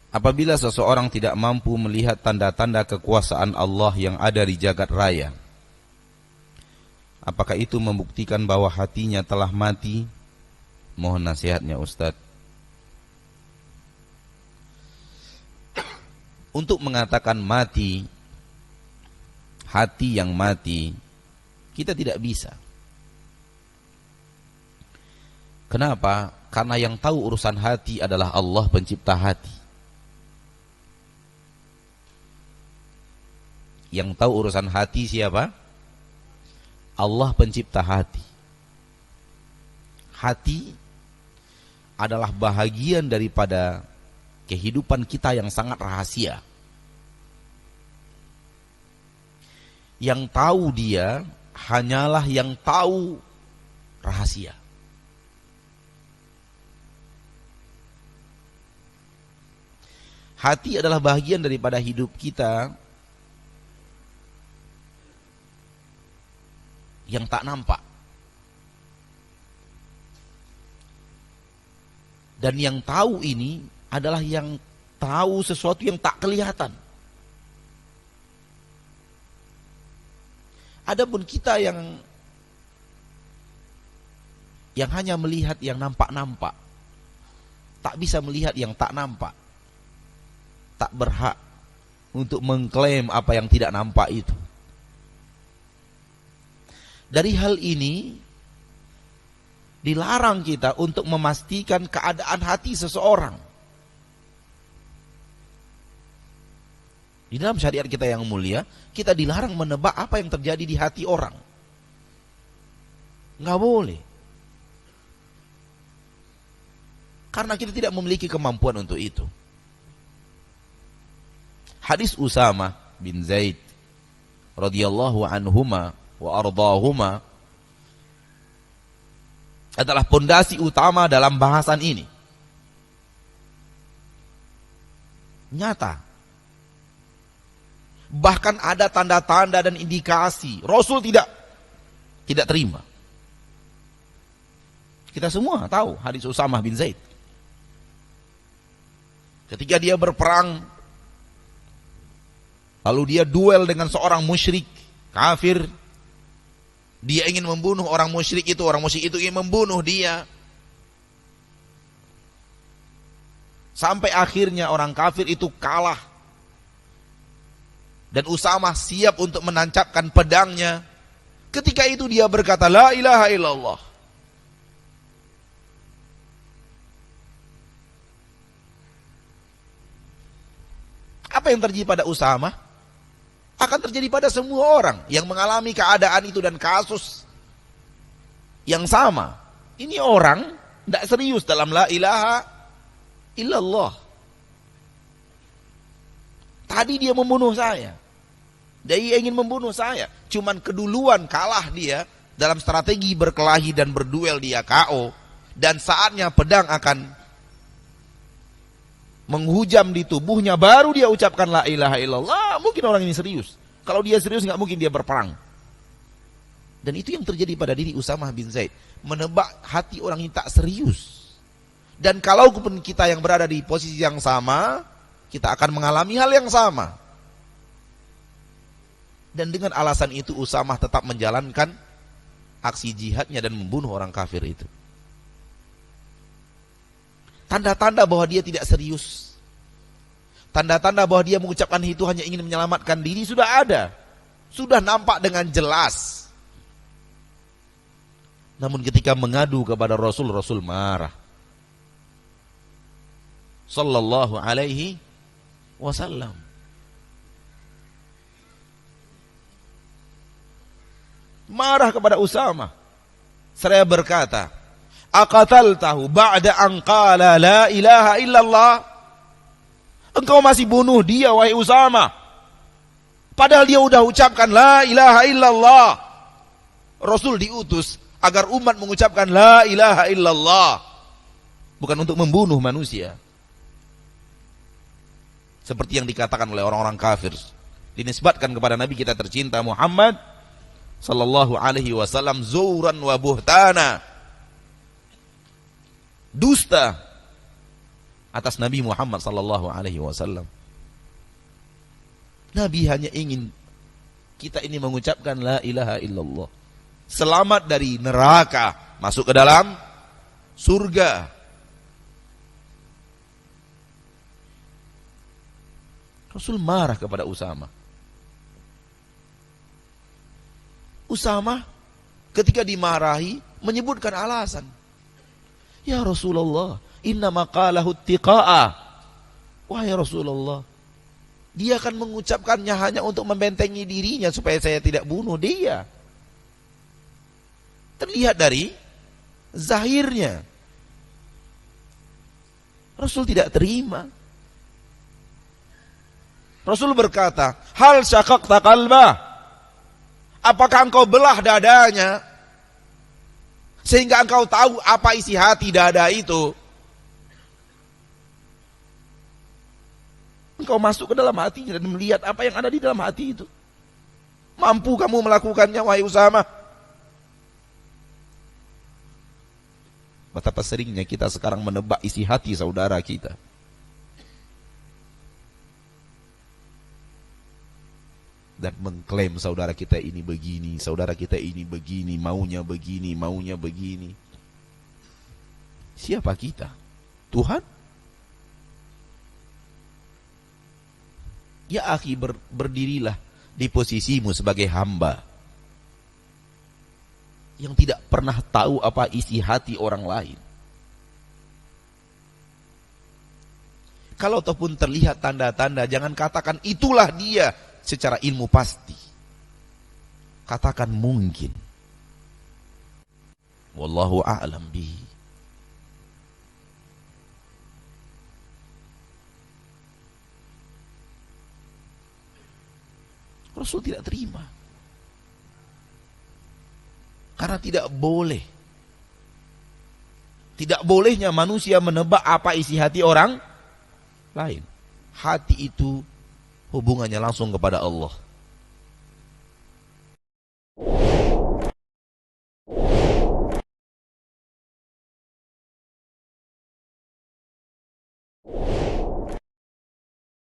Apabila seseorang tidak mampu melihat tanda-tanda kekuasaan Allah yang ada di jagat raya, apakah itu membuktikan bahwa hatinya telah mati? Mohon nasihatnya Ustadz. Untuk mengatakan mati, hati yang mati, kita tidak bisa. Kenapa? Karena yang tahu urusan hati adalah Allah pencipta hati. Yang tahu urusan hati siapa? Allah pencipta hati. Hati adalah bahagian daripada kehidupan kita yang sangat rahasia. Yang tahu dia hanyalah yang tahu rahasia. Hati adalah bahagian daripada hidup kita yang tak nampak. Dan yang tahu ini adalah yang tahu sesuatu yang tak kelihatan. Adapun kita yang hanya melihat yang nampak-nampak, tak bisa melihat yang tak nampak, tak berhak untuk mengklaim apa yang tidak nampak itu. Dari hal ini dilarang kita untuk memastikan keadaan hati seseorang. Di dalam syariat kita yang mulia, kita dilarang menebak apa yang terjadi di hati orang. Nggak boleh. Karena kita tidak memiliki kemampuan untuk itu. Hadis Usamah bin Zaid radhiyallahu anhuma wa ardahuma adalah pondasi utama dalam bahasan ini. Nyata. Bahkan ada tanda-tanda dan indikasi Rasul tidak terima. Kita semua tahu hadis Usamah bin Zaid. Ketika dia berperang, lalu dia duel dengan seorang musyrik kafir. Dia ingin membunuh orang musyrik itu ingin membunuh dia. Sampai akhirnya orang kafir itu kalah. Dan Usamah siap untuk menancapkan pedangnya. Ketika itu dia berkata, la ilaha illallah. Apa yang terjadi pada Usamah? Akan terjadi pada semua orang yang mengalami keadaan itu dan kasus yang sama. Ini orang tidak serius dalam la ilaha illallah. Tadi dia membunuh saya. Dia ingin membunuh saya. Cuman keduluan kalah dia dalam strategi berkelahi dan berduel, dia KO. Dan saatnya pedang akan menghujam di tubuhnya, baru dia ucapkan la ilaha illallah. Mungkin orang ini serius. Kalau dia serius nggak mungkin dia berperang. Dan itu yang terjadi pada diri Usamah bin Zaid. Menebak hati orang ini tak serius. Dan kalau kita yang berada di posisi yang sama, kita akan mengalami hal yang sama. Dan dengan alasan itu Usamah tetap menjalankan aksi jihadnya dan membunuh orang kafir itu. Tanda-tanda bahwa dia tidak serius, tanda-tanda bahwa dia mengucapkan itu hanya ingin menyelamatkan diri sudah ada, sudah nampak dengan jelas. Namun ketika mengadu kepada Rasul, Rasul marah. Sallallahu alaihi wasallam. Marah kepada Usamah. Seraya berkata, aqataltahu ba'da an qala la ilaha illallah. Engkau masih bunuh dia wahai Usamah, padahal dia sudah ucapkan la ilaha illallah. Rasul diutus agar umat mengucapkan la ilaha illallah, bukan untuk membunuh manusia. Seperti yang dikatakan oleh orang-orang kafir, dinisbatkan kepada Nabi kita tercinta Muhammad sallallahu alaihi wasallam, zuran wa buhtana, dusta atas Nabi Muhammad sallallahu alaihi wasallam. Nabi hanya ingin kita ini mengucapkan la ilaha illallah. Selamat dari neraka, masuk ke dalam surga. Rasul marah kepada Usama. Usama ketika dimarahi menyebutkan alasan. Ya Rasulullah, innama qalahu tiqa'a. Wahai Rasulullah, dia akan mengucapkannya hanya untuk membentengi dirinya supaya saya tidak bunuh dia. Terlihat dari zahirnya. Rasul tidak terima. Rasul berkata, hal syaqaqta qalbah? Apakah engkau belah dadanya sehingga engkau tahu apa isi hati dada itu? Engkau masuk ke dalam hatinya dan melihat apa yang ada di dalam hati itu. Mampu kamu melakukannya, wahai Usama? Betapa seringnya kita sekarang menebak isi hati saudara kita. Dan mengklaim saudara kita ini begini, saudara kita ini begini, maunya begini, maunya begini. Siapa kita? Tuhan? Ya akhi, berdirilah di posisimu sebagai hamba yang tidak pernah tahu apa isi hati orang lain. Kalau ataupun terlihat tanda-tanda, jangan katakan itulah dia secara ilmu pasti. Katakan mungkin. Wallahu a'lam bihi. Rasul tidak terima. Karena tidak boleh. Tidak bolehnya manusia menebak apa isi hati orang lain. Hati itu hubungannya langsung kepada Allah.